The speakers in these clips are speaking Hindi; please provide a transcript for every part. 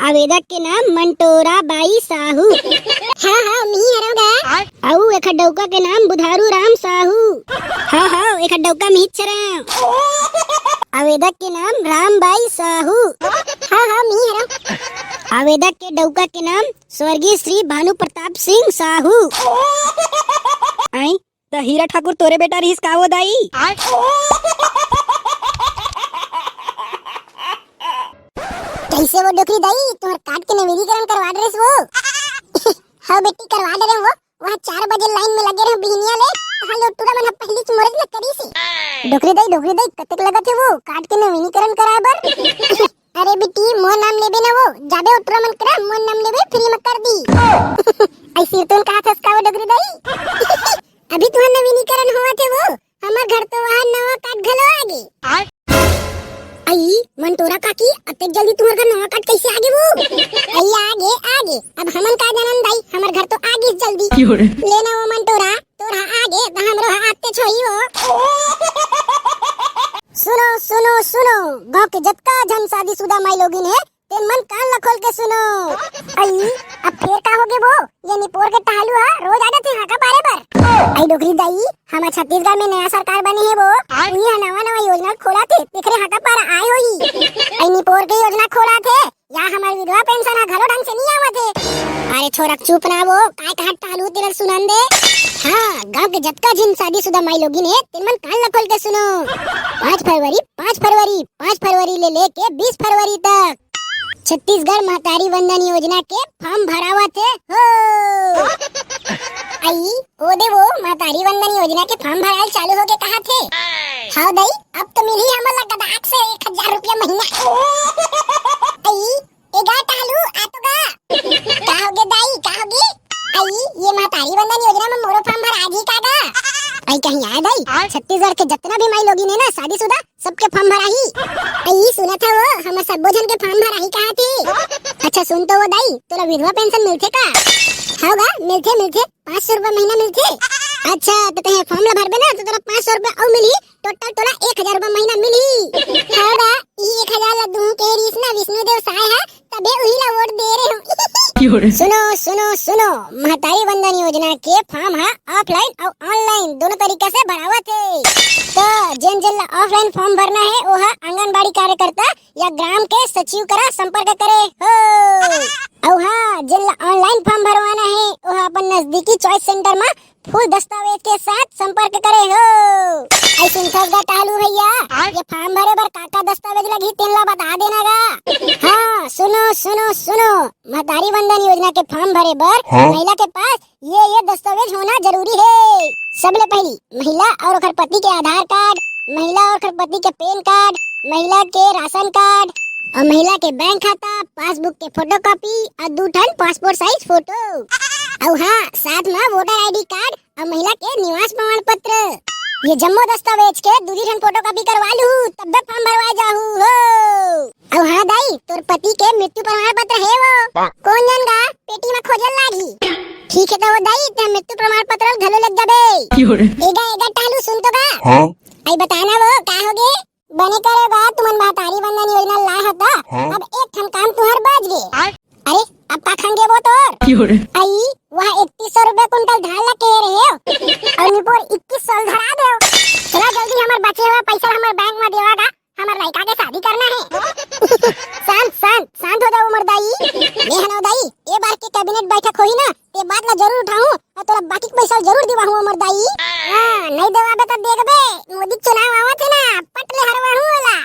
आवेदक के नाम मंटोरा बाई साहू। हाँ हाँ मी हरोगा। आऊ एक डौका के नाम बुधारू राम साहू। हाँ हाँ एक डौका मी छरा। आवेदक के नाम रामबाई साहू। हाँ हाँ मी हरो। आवेदक के डौका के नाम स्वर्गीय श्री भानु प्रताप सिंह साहू। आई तो हीरा ठाकुर तोरे बेटा रहीस का वो दाई? कैसे वो डोकरी दाई तुम्हारे कार्ड के नवीनीकरण करवा दे वो? हाँ बेटी करवा दे रहे वो। वहाँ 4 बजे लाइन में लगे रहे बिहनिया ले। हाँ लो टूरा मन पहली चुमरत न करी सी। डोकरी दाई कतक लगा थे वो कार्ड के नवीनीकरण कराए बर? अरे बेटी मोर नाम लेबे ना वो जाबे उतरा मन करा मोर नाम लेबे फ्री में कर दी। ऐसी तो कहा था इसका वो डोकरी दाई। अभी तुम्हारा नवीनीकरण हुआ थे वो हमार घर तो वहाँ नवा कार्ड घलो आगे। आई मंटोरा काकी अतक जल्दी तुम्हारे घर नवा कार्ड कैसे आगे वो? आई आगे आगे अब हमन का जानन दाई हमार घर तो आगे जल्दी लेना वो मंटोरा तोरा आगे त हमरो आते छोई वो। सुनो सुनो सुनो गांव के जतका जन शादीशुदा माई लोगिन है तेन मन कान ला खोल के सुनो। आई अब फिर का होगे वो ये निपोर के टहलू हा रोज आते थे हाका पारे पर। आई डोकरी दाई हमार छत्तीसगढ़ में नया सरकार बनी है वो उही नवा नवा योजना खोला थे तेखरे हाका पार आए होई। आई निपोर के योजना खोला थे या हमार विधवा पेंशन हा घलो ढंग से नहीं आवत है। अरे छोरा चुप ना वो काय कहा टहलू तेरे सुनन दे। हाँ गांव के जतका जिन शादीशुदा माई लोगिन है तेन मन कान ला खोल के सुनो। 5 फरवरी ले लेके 20 फरवरी तक छत्तीसगढ़ महतारी वंदन योजना के फॉर्म भरावा थे हो। आई ओदे वो महतारी वंदन योजना के फॉर्म भराल चालू होके कहा थे? हाँ दाई अब तो मिली हमन लगा 8 से 1000 रुपया महीना। आई एगा टालू आतोगा काहोगे दाई काहोगे? आई ये महतारी वंदन योजना में मोरो फॉर्म भर आजी कागा? आई कहीं आया दाई छत्तीसगढ़ के जितना भी माई लोगिन है ना शादीशुदा सबके फॉर्म भरा ही। आई सुना था वो हम सब जन के फॉर्म भरा ही कहा थे। अच्छा सुन तो वो दाई तोरा विधवा पेंशन मिलथे का? हाउगा मिलथे 500 रुपया महीना मिलथे। अच्छा तो कहीं फॉर्म ला भरबे ना तो तोरा 500 रुपया और मिली टोटल तोरा 1000 रुपया महीना मिली। हाउगा ई 1000 ला दूं के रीस ना विष्णुदेव सहाय है तबे उही ला वोट दे रहे हो। सुनो सुनो सुनो महतारी वंदन योजना के फॉर्म है ऑफलाइन और ऑनलाइन दोनों तरीका से भरावा थे। तो जिन जिन ऑफलाइन फॉर्म भरना है वो है आंगनबाड़ी कार्यकर्ता या ग्राम के सचिव करा संपर्क करे हो। और हाँ जिन ऑनलाइन फॉर्म भरवाना है वो अपन नजदीकी चॉइस सेंटर में फुल दस्तावेज के साथ संपर्क करे हो। ऐसे टालू भैया ये फॉर्म भरे बर काका दस्तावेज लगी तेन ला बता देना गा। हाँ सुनो सुनो सुनो महतारी वंदन योजना के फॉर्म भरे बर महिला के पास ये दस्तावेज होना जरूरी है। सबले पहली महिला और ओकर पति के आधार कार्ड, महिला और ओकर पति के पैन कार्ड, महिला के राशन कार्ड और महिला के बैंक खाता पासबुक के फोटोकॉपी और 2 ठन पासपोर्ट साइज फोटो और हाँ साथ में वोटर आईडी कार्ड और महिला के निवास प्रमाण पत्र। ये जम्मो दस्तावेज के 2 ठन फोटोकॉपी करवा लू तब फॉर्म भरवा जाहू हो। और हाँ दाई तोर पति के मृत्यु प्रमाण पत्र है वो कौन जन गा पेटी में खोजल लागी? ठीक है तो वो दाई ते मृत्यु प्रमाण पत्र घलो लग जाबे। एगा टालू सुन तो गा। हां आई बताना वो का होगे बने करेगा तुमन महतारी वंदन योजना ला हता अब एक ठन काम तुहर बच गे। अरे अब का खांगे वो तोर? आई वहाँ 3100 रुपया कुंटल धान ला कह रहे हो और निपोर 2100 धरा दो। चला जल्दी हमार बचे हुआ पैसा हमार बैंक में देवागा हमार लड़का के शादी करना है। शांत हो जाओ मर्दाई। ये हनो दाई ये बार के कैबिनेट बैठक होई ना ते बात ला जरूर उठाऊं और तोरा बाकी पैसा जरूर दिवाहूं मर्दाई। हां नहीं देवाबे तो देखबे मोदी चुनाव आवत है ना पटले हरवाहूं वाला।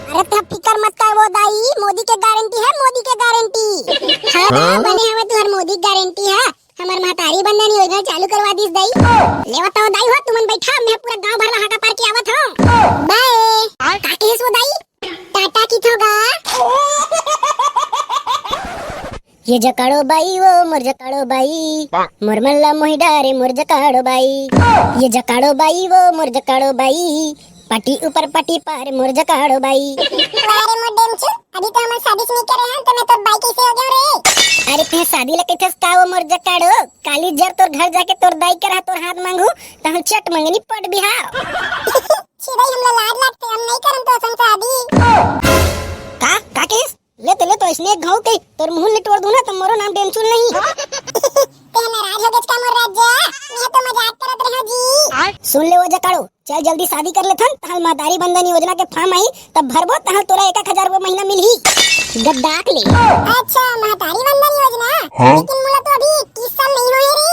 अरे तो फिकर मत कर वो दाई मोदी के गारंटी है मोदी के गारंटी। हां बने हमें तुहर मोदी गारंटी है हमार महतारी वंदन योजना चालू करवा दीस दाई। ले बताओ दाई हो तुमन बैठा मैं पूरा गांव भर ला हाका पार के आवत हूं। बाय का कहिस वो दाई टाटा की थोगा। ये जकाड़ो बाई वो मोर जकाड़ो बाई मोर मल्ला मोहि डारे मोर जकाड़ो बाई। ये जकाड़ो बाई वो मोर जकाड़ो बाई पटी ऊपर पटी पार मोर जकाड़ो बाई। अरे मोर डेमचू अभी तो हम शादी नहीं करे हैं तो मैं तो बाई कैसे हो गया रे? अरे ते शादी ला कैथस का वो मोर जकाड़ो काली जर तोर घर जाके तोर दाई करा तोर हाथ मांगू त हम चट मंगनी पट बिहा। छिड़ाई हमला लाड लागते हम नहीं करम तो असन शादी। का केस ले तो ऐसने घाव के तोर मुंह ले तोड़ दूं ना तो मोरो नाम डेमचुल नहीं। ते नाराज हो गए का मोर राजा, मैं तो मजाक करत रहो जी। सुन ले वो जकाड़ो, चल जल्दी शादी कर लेथन, तहल महतारी बंधन योजना के फॉर्म आई तब भरबो, तहल तोरा 1000 रुपया महीना मिलही। गद्दाक ले। अच्छा महतारी बंधन योजना, लेकिन मोला तो अभी 21 साल नहीं हुए रे।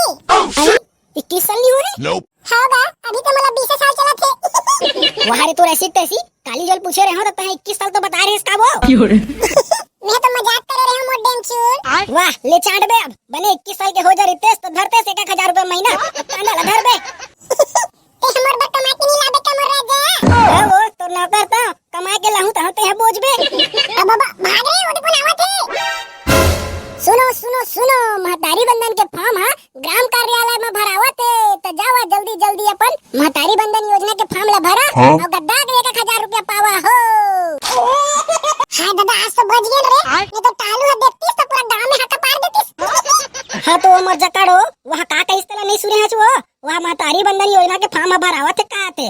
अरे 21 साल नहीं हुए? होगा, अभी तो मोला 20 साल चला थे। वहां रे तो ऐसी तैसी काली जल पूछे रहे हो तो तह 21 साल तो बता रहे इसका वो। मैं तो मजाक कर रहे हूं मोर डेमचुल। वाह ले चाट बे, अब बने 21 साल के हो जा रितेश तो धरते से 1000 रुपया महीना, अब कांदा ला धर बे। ते हमर बर कमा के नहीं लाबे का मोर राजा। वो तो नौकर था कमा के लाहू तहते है बोझ बे। अब बाबा भाग रे, ओदे को आवत है। सुनो सुनो सुनो, महतारी बंधन के फॉर्म हा ग्राम कार्यालय में भरावत है, तो जावा जल्दी जल्दी अपन महतारी बंधन योजना के फॉर्म ला भरा और गद्दा के 1000 रुपया पावा हो। हां दादा आज तो बच गए रे, नहीं तो टालू है देखतीस तो पूरा गांव में हाथ पार देतीस। हाँ तो मर जकाड़ो वहाँ का इस तरह नहीं सुने हचो, वहाँ महतारी बंधन योजना के फॉर्म भरावत है का थे।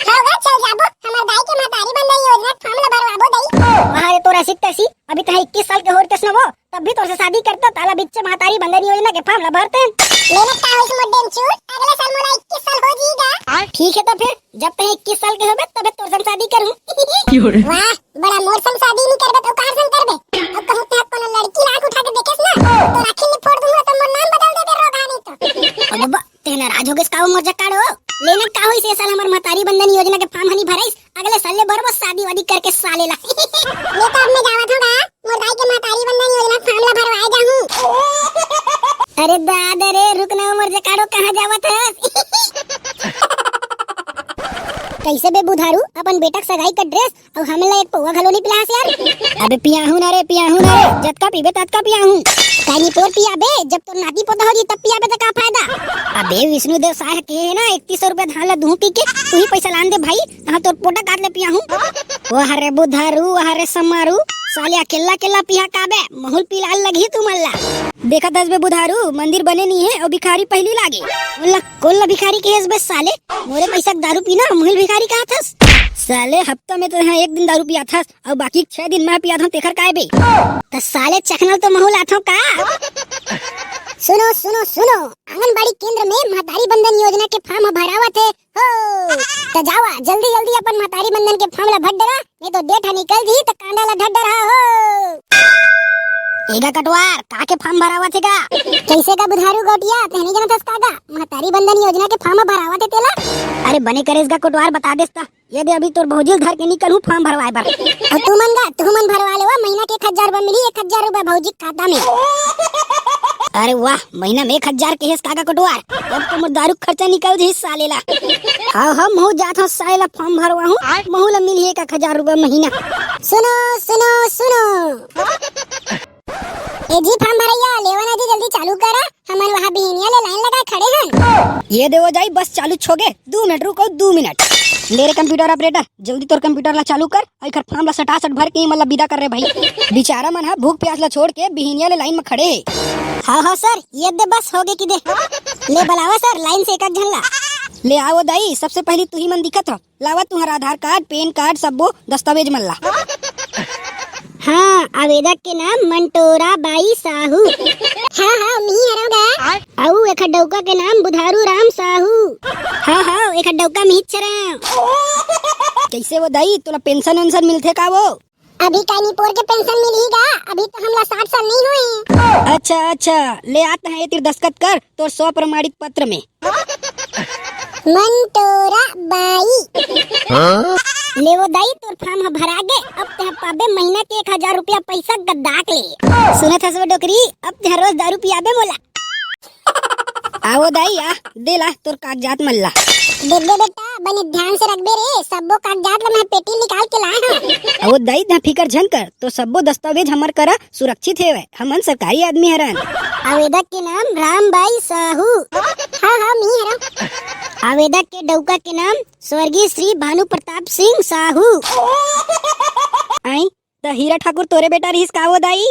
होगा चल जाबो, हमर दाई के महतारी बंधन योजना के फॉर्म ला भरवाबो दाई। वहाँ रे तो रसिक तैसी अभी तक 21 साल के होर तस न वो, तब भी तो से शादी करता ताला बिच्चे महतारी बंधन योजना के फॉर्म ला भरते। मेरे का होइस मोर डेमचुल, अगले साल मोला 21 साल हो जीगा। ठीक है तो फिर जब तक 21 साल के होबे तब तोर संग शादी करूं। वाह बड़ा मोर संग शादी नहीं करबे तो कहां संग करबे। अब कहूं ते कोनो लड़की आंख उठा के देखेस ना तो राखी नहीं फोड़ दूंगा तो मोर नाम बदल देबे रोगा नहीं तो। अब बा ते नाराज हो गइस का मर जकाड़ो, लेना का होइस ए साल हमर महतारी बंधन योजना के फॉर्म हनी भराइस, अगले साल ले भरबो शादी वादी करके साले ला। ये तो अब मैं जावत होगा, मोर दाई के महतारी बंधन योजना फॉर्म ला भरवाए जाहूं। अरे दादा रे रुक ना मर जकाड़ो, कहां जावत है? कैसे बे बुधारू अपन बेटा के सगाई का ड्रेस और हमला एक पौवा घलो नहीं पिलास यार। अबे पियाहू ना रे जतका पीबे ततका पियाहू, कानी पोर पिया बे, जब तो नाती पोता होगी तब पिया बे तो का फायदा। अबे विष्णुदेव साह के है ना 3100 रुपया धान ला दूं पी के, तू ही पैसा लान दे भाई, हां तोर पोटा काट ले पियाहू। ओ हरे बुधारू हरे समारू साले अकेला अकेला पिया काबे, महुल पिलाल लगी तू मल्ला। देखा दस बे बुधारू मंदिर बने नहीं है और भिखारी पहली लागे, बोला कोल्ला भिखारी के हेस बे साले, मोरे पैसा दारू पीना मुहिल भिखारी का थस साले। हफ्ता में तो यहाँ 1 दिन दारू पिया था और बाकी 6 दिन मैं पिया था, तेखर काय बे तो साले चखनल तो महुल आथो का। सुनो सुनो सुनो, आंगनबाड़ी केंद्र में महतारी बंधन योजना के फॉर्म भरावत है हो, तो जावा जल्दी जल्दी अपन महतारी बंधन के फॉर्म ला भर देगा, नहीं तो डेट निकल जी तो कांडा ला ढड रहा हो। एगा कटवार का के फॉर्म भरावत है का? कैसे का बुधारू गोटिया तहनी जनत कागा महतारी बंधन योजना के फॉर्म भरावत है तेला। अरे बने करेस का कटवार बता देस्ता, ये दे अभी तोर भौजी घर के निकलू फॉर्म भरवाए बर। और तू मन भरवा लेवा, महीना के 1000 रुपया मिली, 1000 रुपया भौजी खाता में। अरे वाह महीना में 1000 के हेस काका कटवार, अब तो मोर दारू खर्चा निकल जी साले ला। हाँ हम हो जात हो साले ला फॉर्म भरवाहू, महू ला मिली 1000 रुपया महीना। सुनो सुनो सुनो ए जी फॉर्म भरैया लेवना जी जल्दी चालू करा, हमन वहां बिहनिया ले लाइन लगाए खड़े हैं। ये देवो जाई बस चालू छोगे 2 मिनट रुको 2 मिनट। ले रे कंप्यूटर ऑपरेटर जल्दी तोर कंप्यूटर ला चालू कर, और फॉर्म ला सटासट भर के मतलब विदा कर रे भाई। बेचारा मन हा भूख प्यास ला छोड़ के बिहनिया ले लाइन में खड़े। हाँ सर ये दे बस हो गए कि दे ले बुलावा सर लाइन से एक एक झन ला ले आओ दाई। सबसे पहले तू ही मन दिखत हो, लावा तुम्हारा आधार कार्ड पैन कार्ड सबो दस्तावेज मन ला। हाँ आवेदक के नाम मंटोरा बाई साहू। हाँ मी हरोगा। आऊ एक डौका के नाम बुधारू राम साहू। हाँ एक डौका मी चरा। कैसे वो दाई तोला पेंशन वेंशन मिलथे का वो? अभी कानी पोर के पेंशन मिलेगा, अभी तो हमला 60 साल नहीं हुए। अच्छा ले आता है तेरे दस्तखत कर तोर 100 प्रमाणित पत्र में। मंटोरा बाई। ले वो दाई तोर फॉर्म भरा गे, अब ते पाबे महीना के 1000 रुपया पैसा गद्दाक ले। सुनत हसवे डोकरी, अब ते रोज दारू पियाबे मोला। आओ दाई आ दे ला तोर कागजात मल्ला। देख दे बेटा बने ध्यान से रख बे रे, सबो कागजात ला मैं पेटी निकाल के लाए हूं। आओ दाई ना फिकर झन कर, तो सबो दस्तावेज हमर करा सुरक्षित हेवे, हमन सरकारी आदमी हरन। आवेदक के नाम रामबाई साहू। हाँ मी हरो। आवेदक के डौका के नाम स्वर्गीय श्री भानु प्रताप सिंह साहू। आई तो हीरा ठाकुर तोरे बेटा रहीस का वो दाई?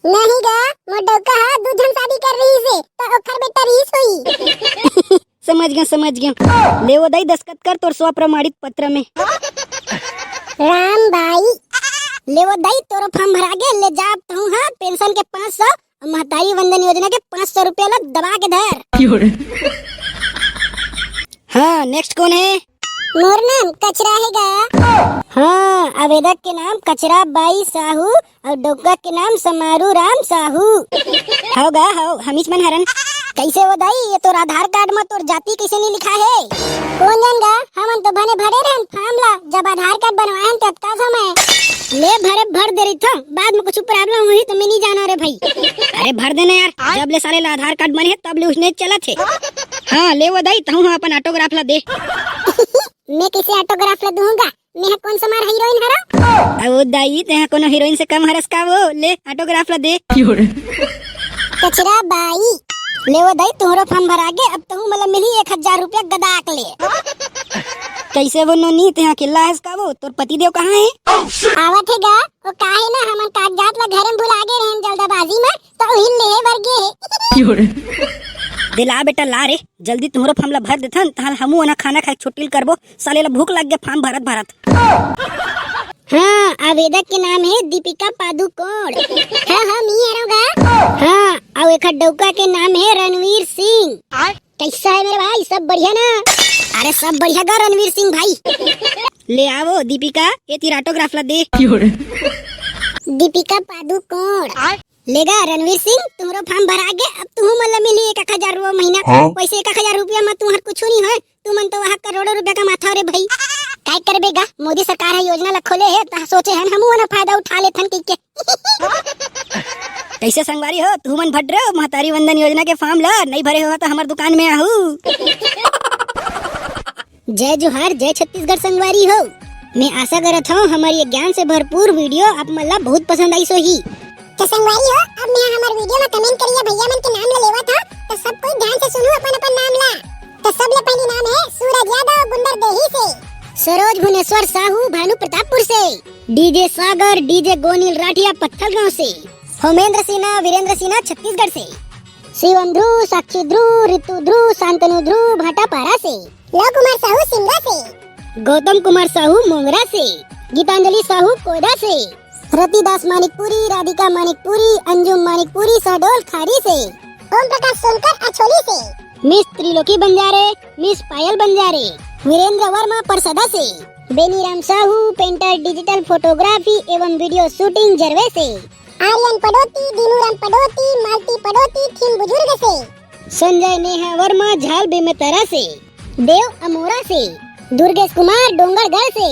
नहीं गा, मोर डौका हा दूधन शादी कर रही से, तो ओखर बेटा रहीस होई। समझ गया ले वो दाई दस्तखत कर तोर 100 प्रमाणित पत्र में। रामबाई। ले वो दाई तोरो फॉर्म भरा के ले जा हूँ। हाँ, पेंशन के 500 और महतारी वंदन योजना के 500 रुपया ला दबा के धर। हाँ, नेक्स्ट कौन है? मोर नाम कचरा हैगा। हाँ, आवेदक के नाम कचरा बाई साहू और डोका के नाम समारू राम साहू। होगा हो हमीच मन हरन। कैसे वो दाई ये तो आधार कार्ड में तोर जाति कैसे नहीं लिखा है? कौन जानगा, हमन तो भरे रहन फॉर्म ला, जब आधार कार्ड बनवाहन तब का समय ले भर दे रही था, बाद में कुछ प्रॉब्लम हुई तो मैं नहीं जाना रे भाई। अरे भर देना यार, जब ले साले ला आधार कार्ड बने है तब ले उसने चला थे। हाँ ले वो दाई तहु अपन ऑटोग्राफ ला दे। मैं किसे ऑटोग्राफ ला दूंगा? मैं कौन सा मार हीरोइन हरा? अब वो दाई ते कोनो हीरोइन से कम हरस का वो ले ऑटोग्राफ ला दे। कचरा बाई ले वो दाई तोहरा फॉर्म भरा के अब तहु मतलब मिली 1000 रुपया गदाक ले। कैसे वो नोनी ते अकेला है इसका वो तोर पति देव कहाँ है? आवत हैगा वो काहे ना हमन कागजात ला घर में भुला गए रहन जल्दबाजी में तो हिल ले वर्गे। दिला बेटा ला रे जल्दी तुम्हारा फॉर्म ला भर देथन ताल हमू ना खाना खाए छुट्टी करबो साले ला भूख लग गया फॉर्म भरत। हाँ, आवेदक के नाम है दीपिका पादुकोण। हाँ मी हरोगा। हाँ, और एक डौका के नाम है रणवीर सिंह। कैसा है मेरे भाई, सब बढ़िया ना? अरे सब बढ़िया गा रणवीर सिंह भाई। ले आवो दीपिका ये तेरा ऑटोग्राफ ला दे। दीपिका पादुकोण लेगा रणवीर सिंह तुम्हारा फॉर्म भरा के अब तुम मतलब मिली 1000 रुपया महीना। वैसे 1000 रुपया में तुम्हार कुछ नहीं है, तुमन तो वहाँ करोड़ों रुपया कमाता रे भाई। काय करबेगा, मोदी सरकार है योजना ला खोले है तो सोचे हैं हमू ना फायदा उठा लेथन के। कैसे संगवारी हो तुमन भर रहे हो महतारी वंदन योजना के फॉर्म ला नहीं भरे हो तो हमार दुकान में आहू। जय जोहार, जय छत्तीसगढ़ संगवारी हो। मैं आशा करत हूँ हमारी ज्ञान से भरपूर वीडियो आप मला बहुत पसंद आई सोही। तो संगवारी हो, अब मैं हमारे वीडियो में कमेंट करिए भैया मन के नाम ला लेवा था, तो सब कोई ध्यान से सुनो अपन नाम ला। तो सबले पहली नाम है सूरज यादव गुंडर देही से, सरोज भुवनेश्वर साहू भानु प्रतापपुर से, डीजे सागर डीजे गोनील राठिया पत्थल गाँव से, होमेंद्र सिन्हा वीरेंद्र सिन्हा छत्तीसगढ़ से, शिवम ध्रुव साक्षी ध्रुव रितु ध्रुव शांतनु ध्रुव भाटापारा से, लव कुमार साहू सिमरा से, गौतम कुमार साहू मोंगरा से, गीतांजलि साहू कोयदा से, रतिदास मानिकपुरी राधिका मानिकपुरी अंजुम मानिकपुरी सहडोल खारी से, ओम प्रकाश सोनकर अछोली से, मिस त्रिलोकी बंजारे मिस पायल बंजारे, वीरेंद्र वर्मा परसदा से, Beniram Sahu painter digital photography एवं वीडियो शूटिंग जरवे से, आर्यन पडोती दीनूराम पडोती मालती पडोती थीम बुजुर्ग से, संजय नेहा वर्मा झाल बेमेतरा से, देव अमोरा से, दुर्गेश कुमार डोंगरगढ़ से,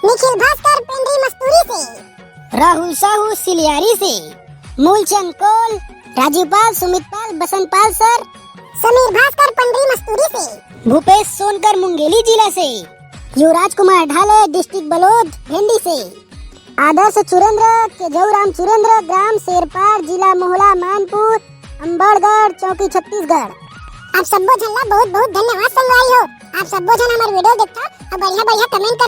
निखिल भास्कर पेंड्री मस्तूरी से, राहुल साहू सिलियारी से, मूलचंद कोल राजूपाल सुमितपाल बसंतपाल सर, समीर भास्कर पंडरी मस्तूरी से, भूपेश सोनकर मुंगेली जिला से, युवराज कुमार ढाले डिस्ट्रिक्ट बलोद भेंडी से, आदर्श चुरेंद्र केजौराम चुरेंद्र ग्राम शेरपार जिला मोहला मानपुर अम्बड़गढ़ चौकी छत्तीसगढ़। आप सबो झन ला बहुत बहुत धन्यवाद संगवारी हो। आप सबो झन हमारे वीडियो देखता और बढ़िया बढ़िया कमेंट